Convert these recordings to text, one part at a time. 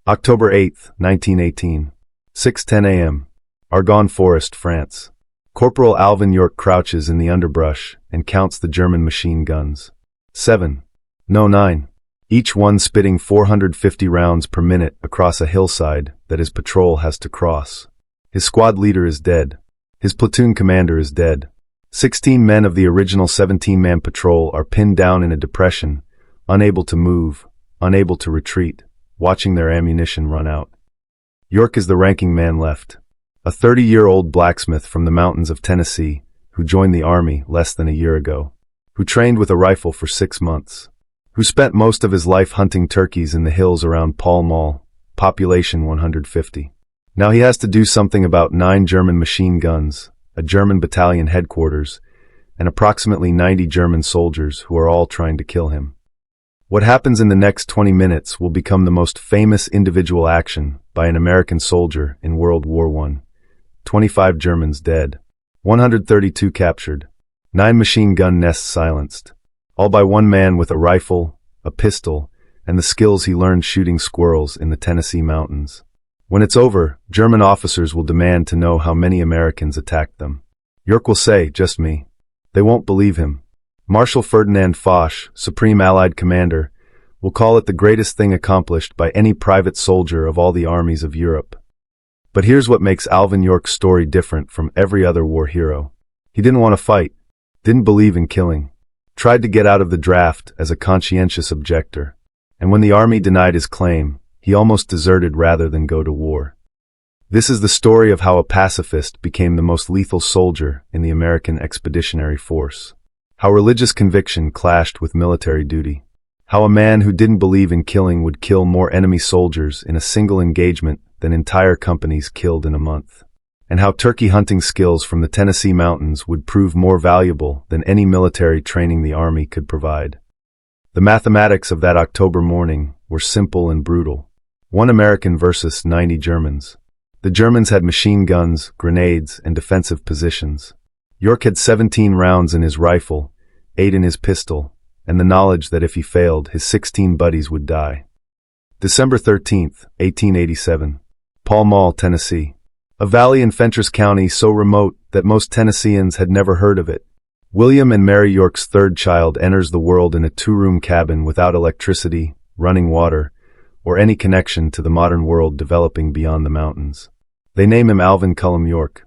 October 8, 1918. 6:10 a.m. Argonne Forest, France. Corporal Alvin York crouches in the underbrush and counts the German machine guns. 7. No, 9. Each one spitting 450 rounds per minute across a hillside that his patrol has to cross. His squad leader is dead. His platoon commander is dead. 16 men of the original 17-man patrol are pinned down in a depression, unable to move, unable to retreat, watching their ammunition run out. York is the ranking man left. A 30-year-old blacksmith from the mountains of Tennessee, who joined the army less than a year ago, who trained with a rifle for 6 months, who spent most of his life hunting turkeys in the hills around Pall Mall, population 150. Now he has to do something about 9 German machine guns, a German battalion headquarters, and approximately 90 German soldiers who are all trying to kill him. What happens in the next 20 minutes will become the most famous individual action by an American soldier in World War I. 25 Germans dead, 132 captured, 9 machine gun nests silenced, all by one man with a rifle, a pistol, and the skills he learned shooting squirrels in the Tennessee mountains. When it's over, German officers will demand to know how many Americans attacked them. York will say, "Just me." They won't believe him. Marshal Ferdinand Foch, Supreme Allied Commander, will call it the greatest thing accomplished by any private soldier of all the armies of Europe. But here's what makes Alvin York's story different from every other war hero. He didn't want to fight, didn't believe in killing, tried to get out of the draft as a conscientious objector, and when the army denied his claim, he almost deserted rather than go to war. This is the story of how a pacifist became the most lethal soldier in the American Expeditionary Force. How religious conviction clashed with military duty. How a man who didn't believe in killing would kill more enemy soldiers in a single engagement than entire companies killed in a month. And how turkey hunting skills from the Tennessee mountains would prove more valuable than any military training the army could provide. The mathematics of that October morning were simple and brutal. 1 American versus 90 Germans. The Germans had machine guns, grenades, and defensive positions. York had 17 rounds in his rifle, 8 in his pistol, and the knowledge that if he failed, his 16 buddies would die. December 13, 1887. Pall Mall, Tennessee. A valley in Fentress County so remote that most Tennesseans had never heard of it. William and Mary York's third child enters the world in a 2-room cabin without electricity, running water, or any connection to the modern world developing beyond the mountains. They name him Alvin Cullum York.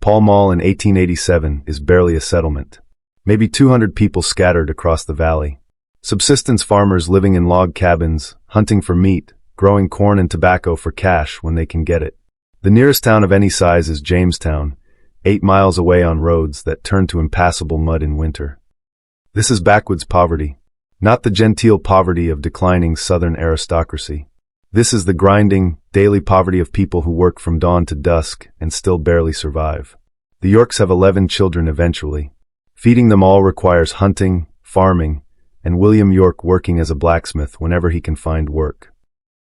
Pall Mall in 1887 is barely a settlement. Maybe 200 people scattered across the valley. Subsistence farmers living in log cabins, hunting for meat, growing corn and tobacco for cash when they can get it. The nearest town of any size is Jamestown, 8 miles away on roads that turn to impassable mud in winter. This is backwoods poverty, not the genteel poverty of declining Southern aristocracy. This is the grinding, daily poverty of people who work from dawn to dusk and still barely survive. The Yorks have 11 children eventually. Feeding them all requires hunting, farming, and William York working as a blacksmith whenever he can find work.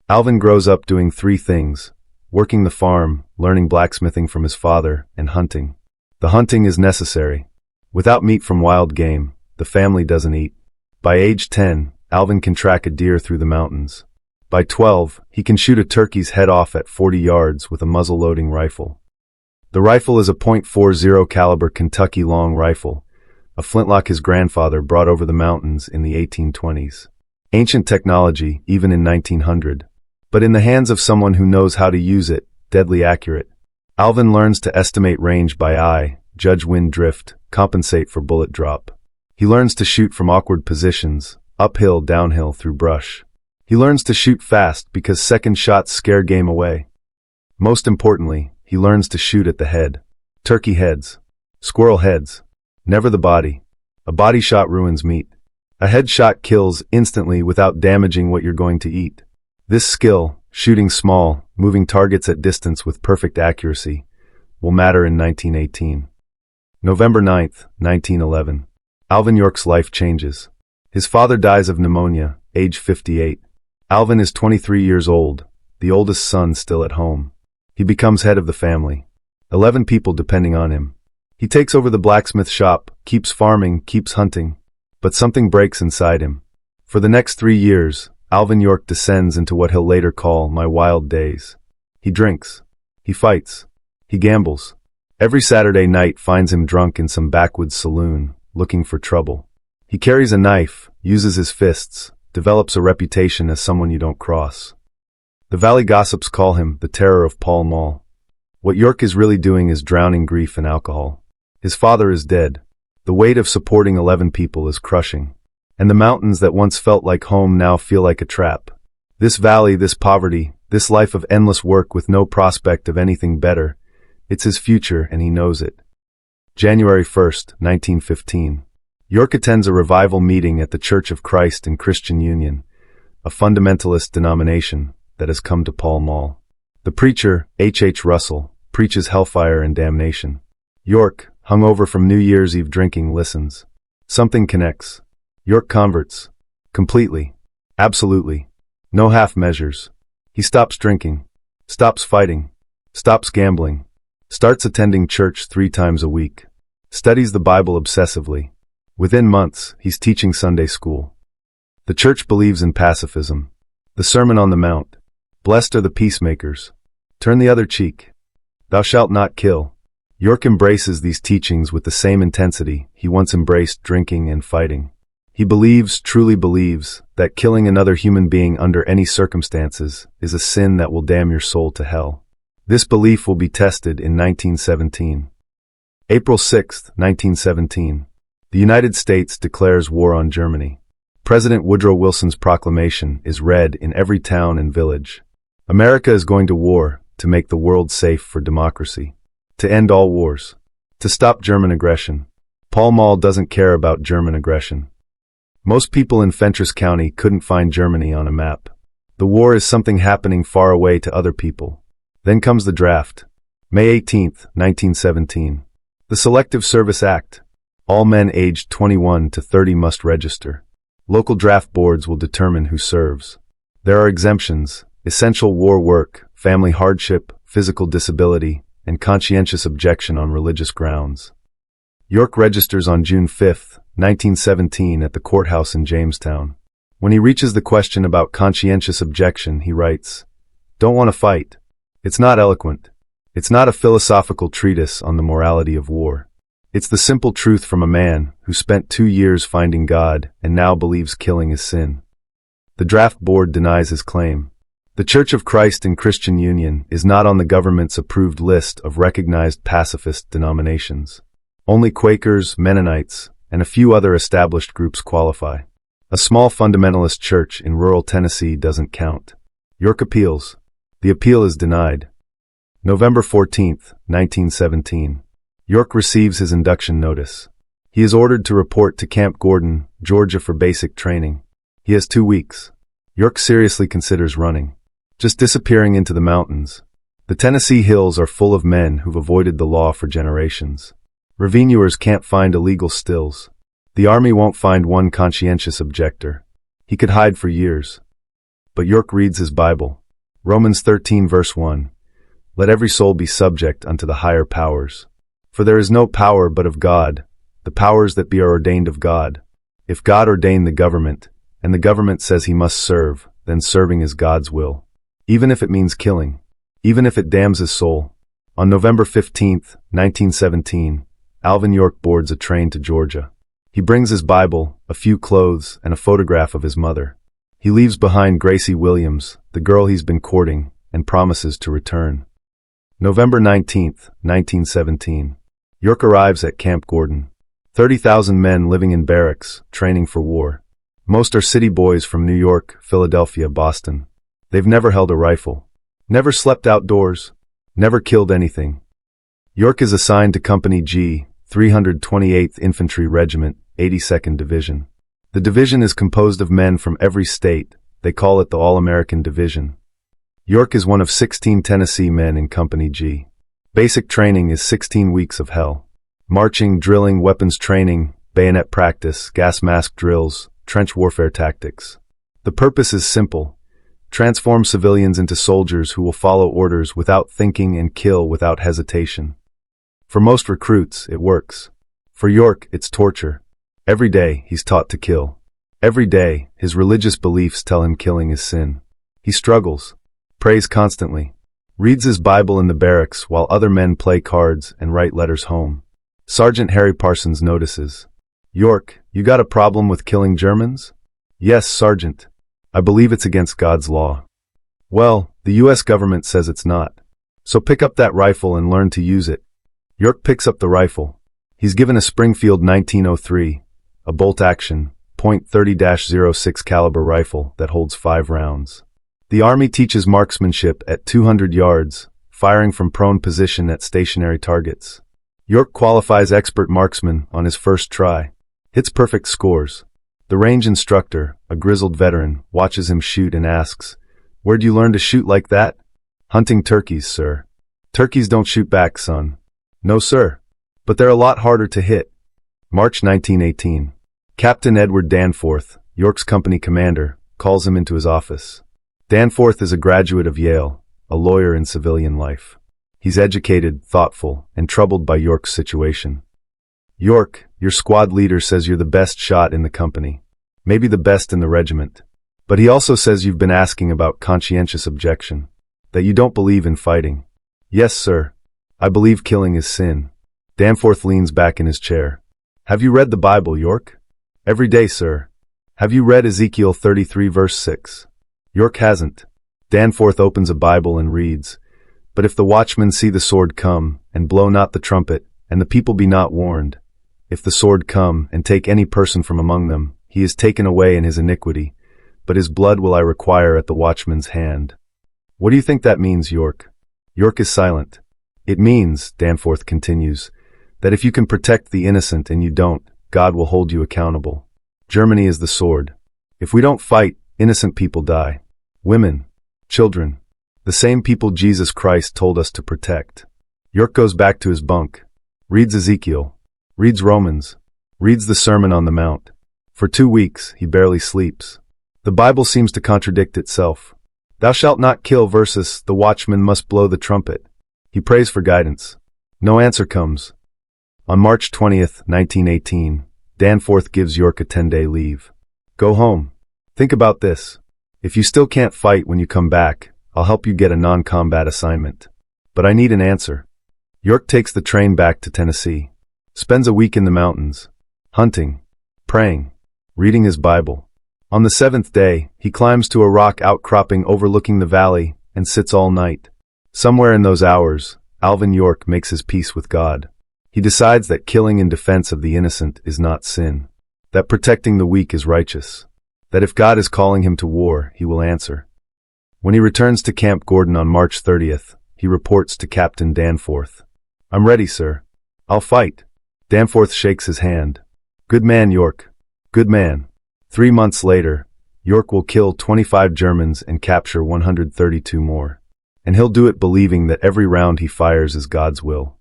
Alvin grows up doing 3 things: working the farm, learning blacksmithing from his father, and hunting. The hunting is necessary. Without meat from wild game, the family doesn't eat. By age 10, Alvin can track a deer through the mountains. By 12, he can shoot a turkey's head off at 40 yards with a muzzle-loading rifle. The rifle is a .40 caliber Kentucky long rifle, a flintlock his grandfather brought over the mountains in the 1820s. Ancient technology, even in 1900. But in the hands of someone who knows how to use it, deadly accurate. Alvin learns to estimate range by eye, judge wind drift, compensate for bullet drop. He learns to shoot from awkward positions, uphill, downhill, through brush. He learns to shoot fast because second shots scare game away. Most importantly, he learns to shoot at the head. Turkey heads. Squirrel heads. Never the body. A body shot ruins meat. A head shot kills instantly without damaging what you're going to eat. This skill, shooting small, moving targets at distance with perfect accuracy, will matter in 1918. November 9, 1911. Alvin York's life changes. His father dies of pneumonia, age 58. Alvin is 23 years old, the oldest son still at home. He becomes head of the family. 11 people depending on him. He takes over the blacksmith shop, keeps farming, keeps hunting. But something breaks inside him. For the next 3 years, Alvin York descends into what he'll later call my wild days. He drinks. He fights. He gambles. Every Saturday night finds him drunk in some backwoods saloon, looking for trouble. He carries a knife, uses his fists, develops a reputation as someone you don't cross. The valley gossips call him the terror of Pall Mall. What York is really doing is drowning grief in alcohol. His father is dead. The weight of supporting 11 people is crushing. And the mountains that once felt like home now feel like a trap. This valley, this poverty, this life of endless work with no prospect of anything better, it's his future and he knows it. January 1st, 1915. York attends a revival meeting at the Church of Christ in Christian Union, a fundamentalist denomination that has come to Pall Mall. The preacher, H. Russell, preaches hellfire and damnation. York, hungover from New Year's Eve drinking, listens. Something connects. York converts. Completely. Absolutely. No half measures. He stops drinking. Stops fighting. Stops gambling. Starts attending church 3 times a week. Studies the Bible obsessively. Within months, he's teaching Sunday school. The church believes in pacifism. The Sermon on the Mount. Blessed are the peacemakers. Turn the other cheek. Thou shalt not kill. York embraces these teachings with the same intensity he once embraced drinking and fighting. He believes, truly believes, that killing another human being under any circumstances is a sin that will damn your soul to hell. This belief will be tested in 1917. April 6, 1917. The United States declares war on Germany. President Woodrow Wilson's proclamation is read in every town and village. America is going to war to make the world safe for democracy. To end all wars. To stop German aggression. Pall Mall doesn't care about German aggression. Most people in Fentress County couldn't find Germany on a map. The war is something happening far away to other people. Then comes the draft. May 18, 1917. The Selective Service Act. All men aged 21 to 30 must register. Local draft boards will determine who serves. There are exemptions: essential war work, family hardship, physical disability, and conscientious objection on religious grounds. York registers on June 5, 1917 at the courthouse in Jamestown. When he reaches the question about conscientious objection, he writes, "Don't want to fight." It's not eloquent. It's not a philosophical treatise on the morality of war. It's the simple truth from a man who spent 2 years finding God and now believes killing is sin. The draft board denies his claim. The Church of Christ in Christian Union is not on the government's approved list of recognized pacifist denominations. Only Quakers, Mennonites, and a few other established groups qualify. A small fundamentalist church in rural Tennessee doesn't count. York appeals. The appeal is denied. November 14, 1917. York receives his induction notice. He is ordered to report to Camp Gordon, Georgia for basic training. He has 2 weeks. York seriously considers running. Just disappearing into the mountains. The Tennessee hills are full of men who've avoided the law for generations. Revenuers can't find illegal stills. The army won't find one conscientious objector. He could hide for years. But York reads his Bible. Romans 13 verse 1. Let every soul be subject unto the higher powers. For there is no power but of God. The powers that be are ordained of God. If God ordained the government, and the government says he must serve, then serving is God's will. Even if it means killing. Even if it damns his soul. On November 15, 1917, Alvin York boards a train to Georgia. He brings his Bible, a few clothes, and a photograph of his mother. He leaves behind Gracie Williams, the girl he's been courting, and promises to return. November 19, 1917. York arrives at Camp Gordon. 30,000 men living in barracks, training for war. Most are city boys from New York, Philadelphia, Boston. They've never held a rifle. Never slept outdoors. Never killed anything. York is assigned to Company G, 328th Infantry Regiment, 82nd Division. The division is composed of men from every state. They call it the All-American Division. York is one of 16 Tennessee men in Company G. Basic training is 16 weeks of hell. Marching, drilling, weapons training, bayonet practice, gas mask drills, trench warfare tactics. The purpose is simple. Transform civilians into soldiers who will follow orders without thinking and kill without hesitation. For most recruits, it works. For York, it's torture. Every day, he's taught to kill. Every day, his religious beliefs tell him killing is sin. He struggles, prays constantly, reads his Bible in the barracks while other men play cards and write letters home. Sergeant Harry Parsons notices. York, you got a problem with killing Germans? Yes, Sergeant. I believe it's against God's law. Well, the U.S. government says it's not. So pick up that rifle and learn to use it. York picks up the rifle. He's given a Springfield 1903, a bolt-action, .30-06 caliber rifle that holds 5 rounds. The Army teaches marksmanship at 200 yards, firing from prone position at stationary targets. York qualifies expert marksman on his first try. Hits perfect scores. The range instructor, a grizzled veteran, watches him shoot and asks, "Where'd you learn to shoot like that?" "Hunting turkeys, sir." "Turkeys don't shoot back, son." "No, sir. But they're a lot harder to hit." March 1918. Captain Edward Danforth, York's company commander, calls him into his office. Danforth is a graduate of Yale, a lawyer in civilian life. He's educated, thoughtful, and troubled by York's situation. "York, your squad leader says you're the best shot in the company, maybe the best in the regiment. But he also says you've been asking about conscientious objection, that you don't believe in fighting." "Yes, sir. I believe killing is sin." Danforth leans back in his chair. "Have you read the Bible, York?" "Every day, sir." "Have you read Ezekiel 33 verse 6? York hasn't. Danforth opens a Bible and reads, "But if the watchmen see the sword come, and blow not the trumpet, and the people be not warned, if the sword come, and take any person from among them, he is taken away in his iniquity, but his blood will I require at the watchman's hand." "What do you think that means, York?" York is silent. "It means," Danforth continues, "that if you can protect the innocent and you don't, God will hold you accountable. Germany is the sword. If we don't fight, innocent people die. Women, children, the same people Jesus Christ told us to protect." York goes back to his bunk, reads Ezekiel, reads Romans, reads the Sermon on the Mount. For 2 weeks, he barely sleeps. The Bible seems to contradict itself. "Thou shalt not kill" versus "the watchman must blow the trumpet." He prays for guidance. No answer comes. On March 20th, 1918, Danforth gives York a 10-day leave. "Go home. Think about this. If you still can't fight when you come back, I'll help you get a non-combat assignment. But I need an answer." York takes the train back to Tennessee. Spends a week in the mountains, hunting, praying, reading his Bible. On the 7th day, he climbs to a rock outcropping overlooking the valley and sits all night. Somewhere in those hours, Alvin York makes his peace with God. He decides that killing in defense of the innocent is not sin, that protecting the weak is righteous, that if God is calling him to war, he will answer. When he returns to Camp Gordon on March 30th, he reports to Captain Danforth. "I'm ready, sir. I'll fight." Danforth shakes his hand. "Good man, York. Good man." 3 months later, York will kill 25 Germans and capture 132 more. And he'll do it believing that every round he fires is God's will.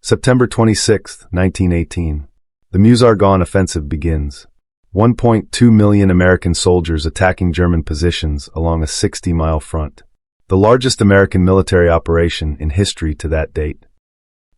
September 26, 1918. The Meuse-Argonne offensive begins. 1.2 million American soldiers attacking German positions along a 60-mile front. The largest American military operation in history to that date.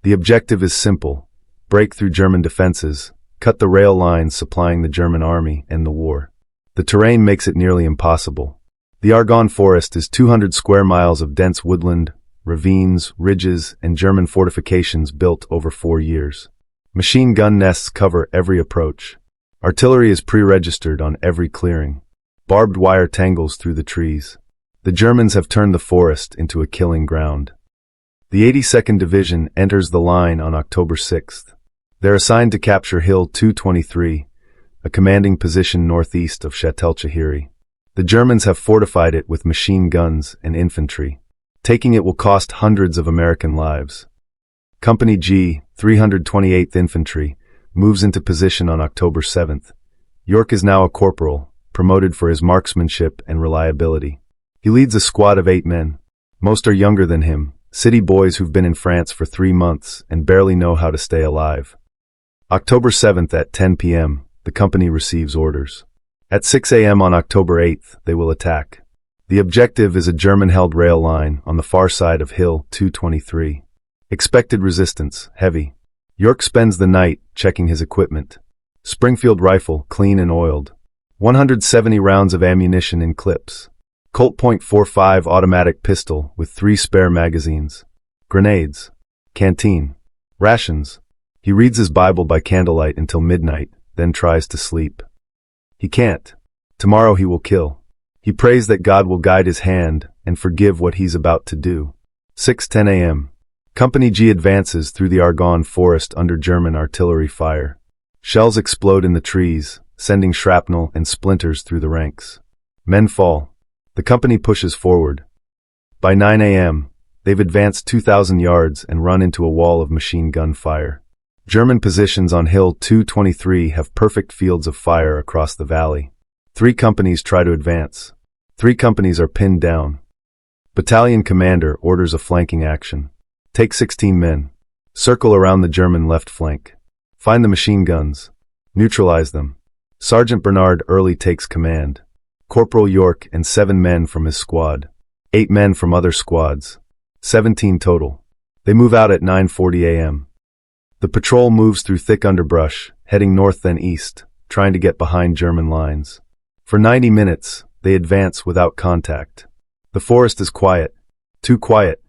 The objective is simple: break through German defenses, cut the rail lines supplying the German army, end the war. The terrain makes it nearly impossible. The Argonne Forest is 200 square miles of dense woodland, ravines, ridges, and German fortifications built over 4 years. Machine gun nests cover every approach. Artillery is pre-registered on every clearing. Barbed wire tangles through the trees. The Germans have turned the forest into a killing ground. The 82nd Division enters the line on October 6th. They're assigned to capture Hill 223, a commanding position northeast of Châtel-Chahiri. The Germans have fortified it with machine guns and infantry. Taking it will cost hundreds of American lives. Company G, 328th Infantry, moves into position on October 7th. York is now a corporal, promoted for his marksmanship and reliability. He leads a squad of 8 men. Most are younger than him, city boys who've been in France for 3 months and barely know how to stay alive. October 7th at 10 p.m., the company receives orders. At 6 a.m. on October 8th, they will attack. The objective is a German-held rail line on the far side of Hill 223. Expected resistance, heavy. York spends the night checking his equipment. Springfield rifle, clean and oiled. 170 rounds of ammunition in clips. Colt .45 automatic pistol with 3 spare magazines. Grenades. Canteen. Rations. He reads his Bible by candlelight until midnight, then tries to sleep. He can't. Tomorrow he will kill. He prays that God will guide his hand and forgive what he's about to do. 6:10 a.m. Company G advances through the Argonne Forest under German artillery fire. Shells explode in the trees, sending shrapnel and splinters through the ranks. Men fall. The company pushes forward. By 9 a.m., they've advanced 2,000 yards and run into a wall of machine gun fire. German positions on Hill 223 have perfect fields of fire across the valley. 3 companies try to advance. 3 companies are pinned down. Battalion commander orders a flanking action. Take 16 men. Circle around the German left flank. Find the machine guns. Neutralize them. Sergeant Bernard Early takes command. Corporal York and 7 men from his squad. 8 men from other squads. 17 total. They move out at 9:40 a.m. The patrol moves through thick underbrush, heading north then east, trying to get behind German lines. For 90 minutes, they advance without contact. The forest is quiet. Too quiet.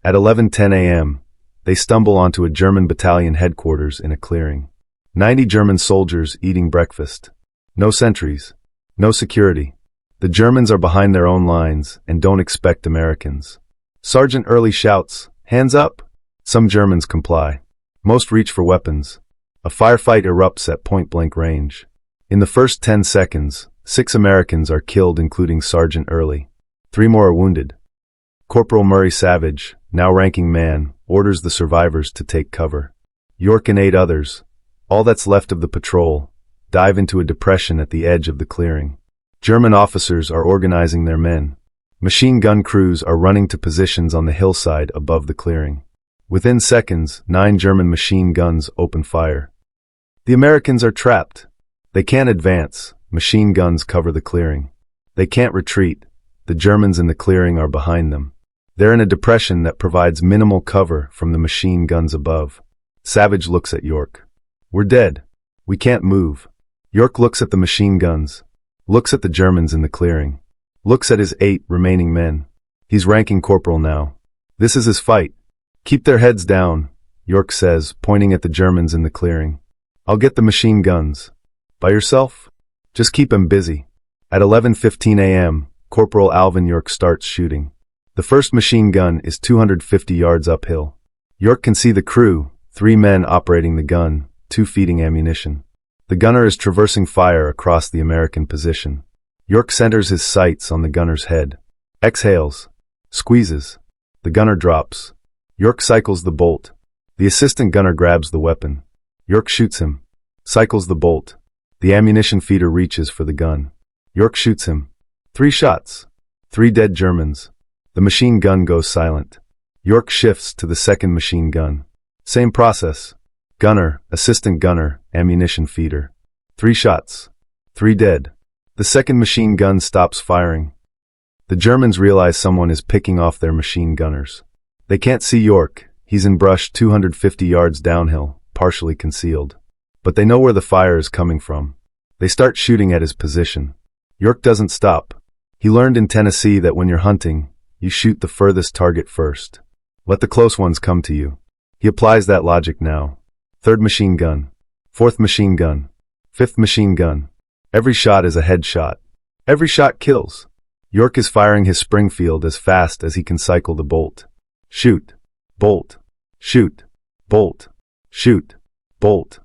At 11:10 a.m., they stumble onto a German battalion headquarters in a clearing. 90 German soldiers eating breakfast. No sentries. No security. The Germans are behind their own lines and don't expect Americans. Sergeant Early shouts, "Hands up!" Some Germans comply. Most reach for weapons. A firefight erupts at point-blank range. In the first 10 seconds, 6 Americans are killed including Sergeant Early. 3 more are wounded. Corporal Murray Savage, now ranking man, orders the survivors to take cover. York and 8 others, all that's left of the patrol, dive into a depression at the edge of the clearing. German officers are organizing their men. Machine gun crews are running to positions on the hillside above the clearing. Within seconds, 9 German machine guns open fire. The Americans are trapped. They can't advance. Machine guns cover the clearing. They can't retreat. The Germans in the clearing are behind them. They're in a depression that provides minimal cover from the machine guns above. Savage looks at York. "We're dead. We can't move." York looks at the machine guns. Looks at the Germans in the clearing. Looks at his 8 remaining men. He's ranking corporal now. This is his fight. "Keep their heads down," York says, pointing at the Germans in the clearing. "I'll get the machine guns." "By yourself?" "Just keep 'em busy." At 11:15 a.m., Corporal Alvin York starts shooting. The first machine gun is 250 yards uphill. York can see the crew, 3 men operating the gun, 2 feeding ammunition. The gunner is traversing fire across the American position. York centers his sights on the gunner's head. Exhales. Squeezes. The gunner drops. York cycles the bolt. The assistant gunner grabs the weapon. York shoots him. Cycles the bolt. The ammunition feeder reaches for the gun. York shoots him. 3 shots. 3 dead Germans. The machine gun goes silent. York shifts to the second machine gun. Same process. Gunner, assistant gunner, ammunition feeder. 3 shots. 3 dead. The second machine gun stops firing. The Germans realize someone is picking off their machine gunners. They can't see York. He's in brush 250 yards downhill, partially concealed. But they know where the fire is coming from. They start shooting at his position. York doesn't stop. He learned in Tennessee that when you're hunting, you shoot the furthest target first. Let the close ones come to you. He applies that logic now. 3rd machine gun. 4th machine gun. 5th machine gun. Every shot is a headshot. Every shot kills. York is firing his Springfield as fast as he can cycle the bolt. Shoot. Bolt. Shoot. Bolt. Shoot. Bolt.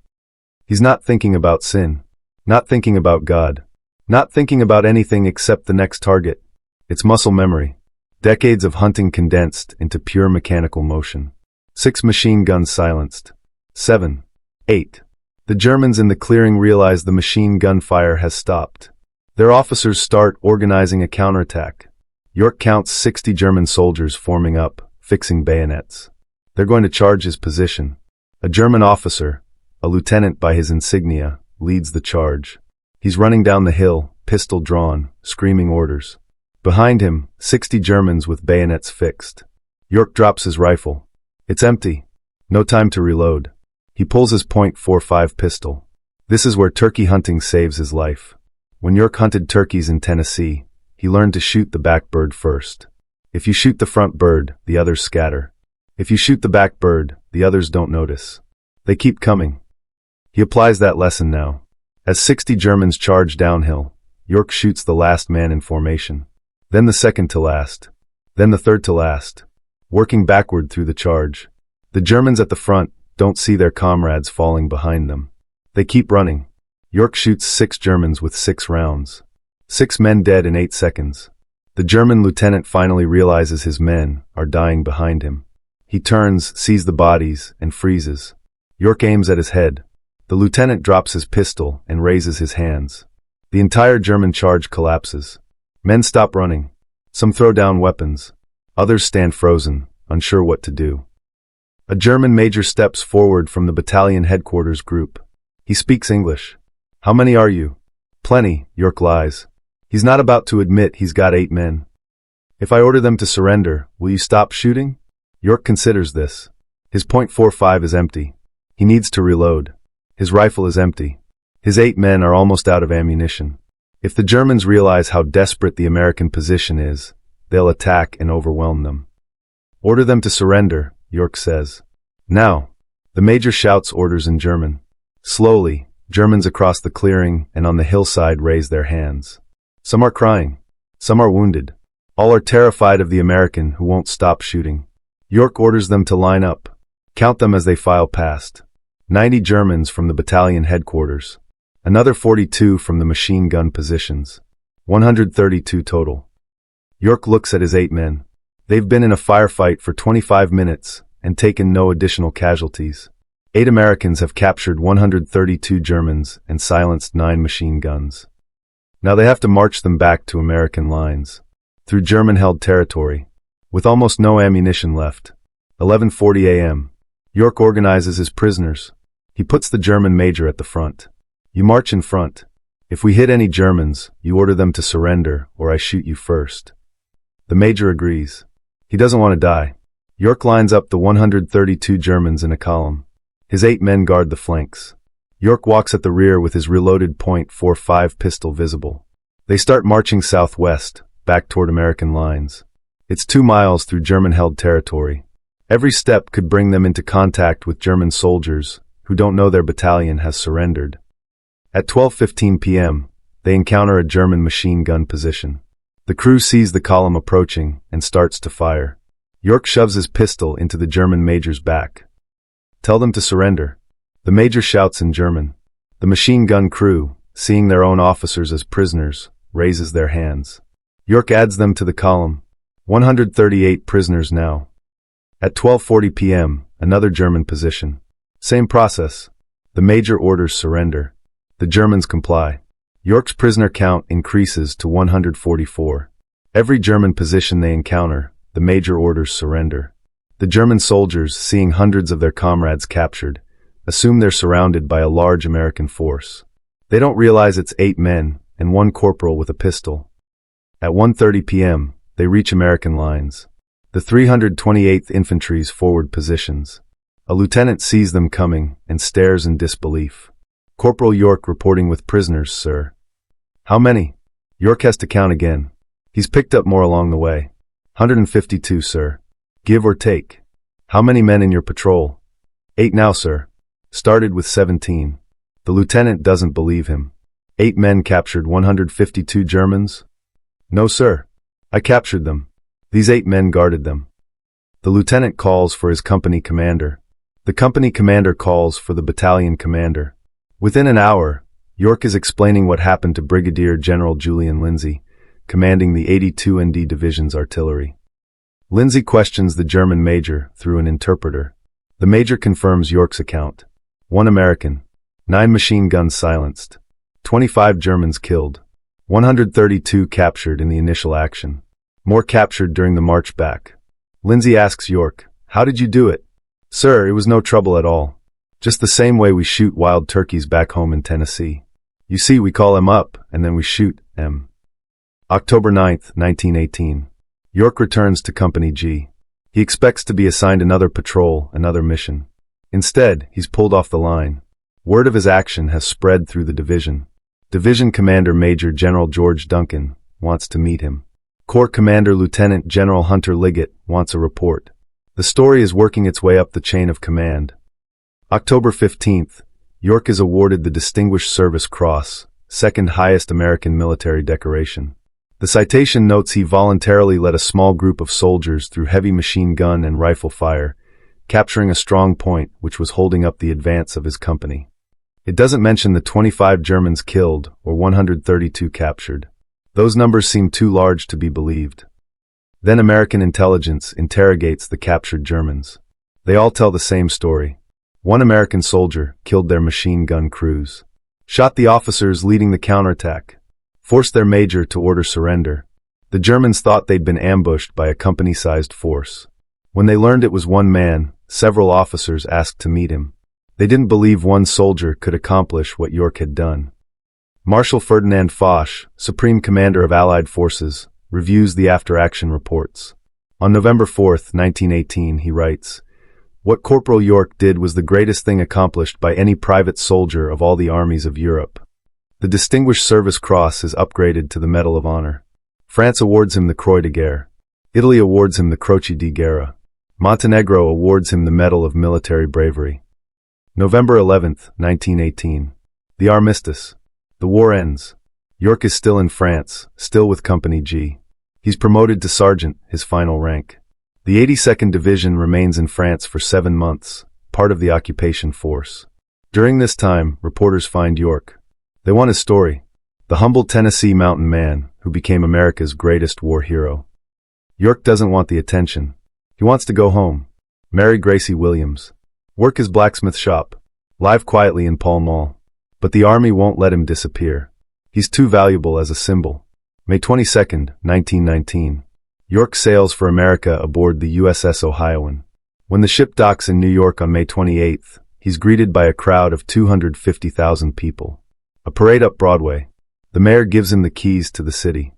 He's not thinking about sin. Not thinking about God. Not thinking about anything except the next target. It's muscle memory. Decades of hunting condensed into pure mechanical motion. 6 machine guns silenced. 7. 8. The Germans in the clearing realize the machine gun fire has stopped. Their officers start organizing a counterattack. York counts 60 German soldiers forming up, fixing bayonets. They're going to charge his position. A German officer, a lieutenant by his insignia, leads the charge. He's running down the hill, pistol drawn, screaming orders. Behind him, 60 Germans with bayonets fixed. York drops his rifle. It's empty. No time to reload. He pulls his .45 pistol. This is where turkey hunting saves his life. When York hunted turkeys in Tennessee, he learned to shoot the back bird first. If you shoot the front bird, the others scatter. If you shoot the back bird, the others don't notice. They keep coming. He applies that lesson now. As 60 Germans charge downhill, York shoots the last man in formation. Then the second to last. Then the third to last. Working backward through the charge. The Germans at the front don't see their comrades falling behind them. They keep running. York shoots 6 Germans with 6 rounds. 6 men dead in 8 seconds. The German lieutenant finally realizes his men are dying behind him. He turns, sees the bodies, and freezes. York aims at his head. The lieutenant drops his pistol and raises his hands. The entire German charge collapses. Men stop running. Some throw down weapons. Others stand frozen, unsure what to do. A German major steps forward from the battalion headquarters group. He speaks English. "How many are you?" "Plenty," York lies. He's not about to admit he's got 8 men. "If I order them to surrender, will you stop shooting?" York considers this. His .45 is empty. He needs to reload. His rifle is empty. His 8 men are almost out of ammunition. If the Germans realize how desperate the American position is, they'll attack and overwhelm them. "Order them to surrender," York says. "Now." The major shouts orders in German. Slowly, Germans across the clearing and on the hillside raise their hands. Some are crying. Some are wounded. All are terrified of the American who won't stop shooting. York orders them to line up. Count them as they file past. 90 Germans from the battalion headquarters. Another 42 from the machine gun positions. 132 total. York looks at his 8 men. They've been in a firefight for 25 minutes and taken no additional casualties. 8 Americans have captured 132 Germans and silenced 9 machine guns. Now they have to march them back to American lines, through German-held territory, with almost no ammunition left. 11:40 a.m. York organizes his prisoners. He puts the German major at the front. "You march in front. If we hit any Germans, you order them to surrender, or I shoot you first." The major agrees. He doesn't want to die. York lines up the 132 Germans in a column. His 8 men guard the flanks. York walks at the rear with his reloaded .45 pistol visible. They start marching southwest, back toward American lines. It's 2 miles through German-held territory. Every step could bring them into contact with German soldiers who don't know their battalion has surrendered. At 12:15 p.m., they encounter a German machine gun position. The crew sees the column approaching and starts to fire. York shoves his pistol into the German major's back. "Tell them to surrender." The major shouts in German. The machine gun crew, seeing their own officers as prisoners, raises their hands. York adds them to the column. 138 prisoners now. At 12:40 p.m., another German position. Same process. The major orders surrender. The Germans comply. York's prisoner count increases to 144. Every German position they encounter, the major orders surrender. The German soldiers, seeing hundreds of their comrades captured, assume they're surrounded by a large American force. They don't realize it's 8 men and 1 corporal with a pistol. At 1:30 p.m., they reach American lines. The 328th Infantry's forward positions. A lieutenant sees them coming and stares in disbelief. "Corporal York reporting with prisoners, sir." "How many?" York has to count again. He's picked up more along the way. 152, sir. "Give or take." "How many men in your patrol?" 8 now, sir. Started with 17. The lieutenant doesn't believe him. 8 men captured 152 Germans? "No, sir. I captured them. These 8 men guarded them." The lieutenant calls for his company commander. The company commander calls for the battalion commander. Within an hour, York is explaining what happened to Brigadier General Julian Lindsay, commanding the 82 ND Division's artillery. Lindsay questions the German major through an interpreter. The major confirms York's account. 1 American. 9 machine guns silenced. 25 Germans killed. 132 captured in the initial action. More captured during the march back. Lindsay asks York, "How did you do it?" "Sir, it was no trouble at all. Just the same way we shoot wild turkeys back home in Tennessee. You see, we call 'em up, and then we shoot 'em." October 9th, 1918. York returns to Company G. He expects to be assigned another patrol, another mission. Instead, he's pulled off the line. Word of his action has spread through the division. Division Commander Major General George Duncan wants to meet him. Corps Commander Lieutenant General Hunter Liggett wants a report. The story is working its way up the chain of command. October 15th, York is awarded the Distinguished Service Cross, second highest American military decoration. The citation notes he voluntarily led a small group of soldiers through heavy machine gun and rifle fire, capturing a strong point which was holding up the advance of his company. It doesn't mention the 25 Germans killed or 132 captured. Those numbers seem too large to be believed. Then American intelligence interrogates the captured Germans. They all tell the same story. One American soldier killed their machine gun crews, shot the officers leading the counterattack, forced their major to order surrender. The Germans thought they'd been ambushed by a company-sized force. When they learned it was one man, several officers asked to meet him. They didn't believe one soldier could accomplish what York had done. Marshal Ferdinand Foch, Supreme Commander of Allied Forces, reviews the after-action reports. On November 4, 1918, he writes, "What Corporal York did was the greatest thing accomplished by any private soldier of all the armies of Europe." The Distinguished Service Cross is upgraded to the Medal of Honor. France awards him the Croix de Guerre. Italy awards him the Croce di Guerra. Montenegro awards him the Medal of Military Bravery. November 11, 1918. The armistice. The war ends. York is still in France, still with Company G. He's promoted to sergeant, his final rank. The 82nd Division remains in France for 7 months, part of the occupation force. During this time, reporters find York. They want his story. The humble Tennessee mountain man, who became America's greatest war hero. York doesn't want the attention. He wants to go home. Marry Gracie Williams. Work his blacksmith shop. Live quietly in Pall Mall. But the army won't let him disappear. He's too valuable as a symbol. May 22, 1919. York sails for America aboard the USS Ohioan. When the ship docks in New York on May 28, he's greeted by a crowd of 250,000 people. A parade up Broadway. The mayor gives him the keys to the city.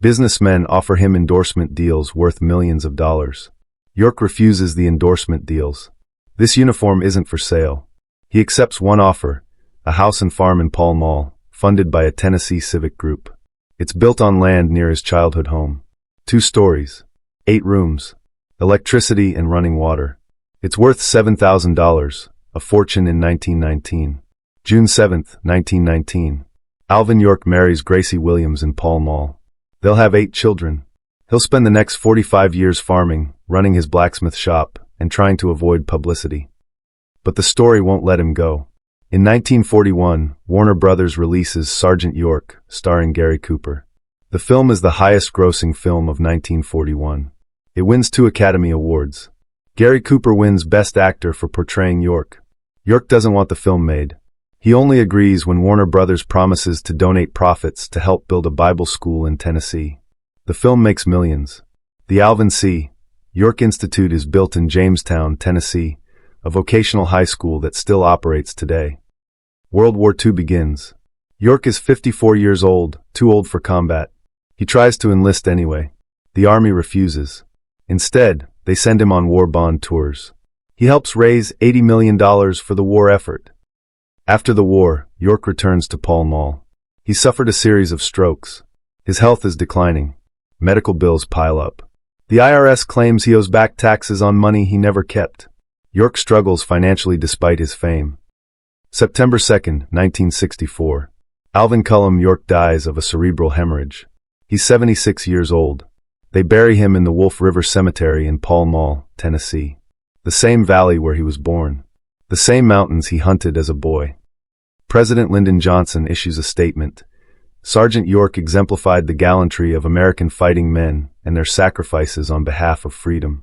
Businessmen offer him endorsement deals worth millions of dollars. York refuses the endorsement deals. This uniform isn't for sale. He accepts one offer, a house and farm in Pall Mall, funded by a Tennessee civic group. It's built on land near his childhood home. 2 stories, 8 rooms, electricity and running water. It's worth $7,000, a fortune in 1919. June 7, 1919. Alvin York marries Gracie Williams in Pall Mall. They'll have 8 children. He'll spend the next 45 years farming, running his blacksmith shop, and trying to avoid publicity. But the story won't let him go. In 1941, Warner Brothers releases Sergeant York, starring Gary Cooper. The film is the highest-grossing film of 1941. It wins 2 Academy Awards. Gary Cooper wins Best Actor for portraying York. York doesn't want the film made. He only agrees when Warner Brothers promises to donate profits to help build a Bible school in Tennessee. The film makes millions. The Alvin C. York Institute is built in Jamestown, Tennessee, a vocational high school that still operates today. World War II begins. York is 54 years old, too old for combat. He tries to enlist anyway. The army refuses. Instead, they send him on war bond tours. He helps raise $80 million for the war effort. After the war, York returns to Pall Mall. He suffered a series of strokes. His health is declining. Medical bills pile up. The IRS claims he owes back taxes on money he never kept. York struggles financially despite his fame. September 2, 1964. Alvin Cullum York dies of a cerebral hemorrhage. He's 76 years old. They bury him in the Wolf River Cemetery in Pall Mall, Tennessee. The same valley where he was born. The same mountains he hunted as a boy. President Lyndon Johnson issues a statement. Sergeant York exemplified the gallantry of American fighting men and their sacrifices on behalf of freedom.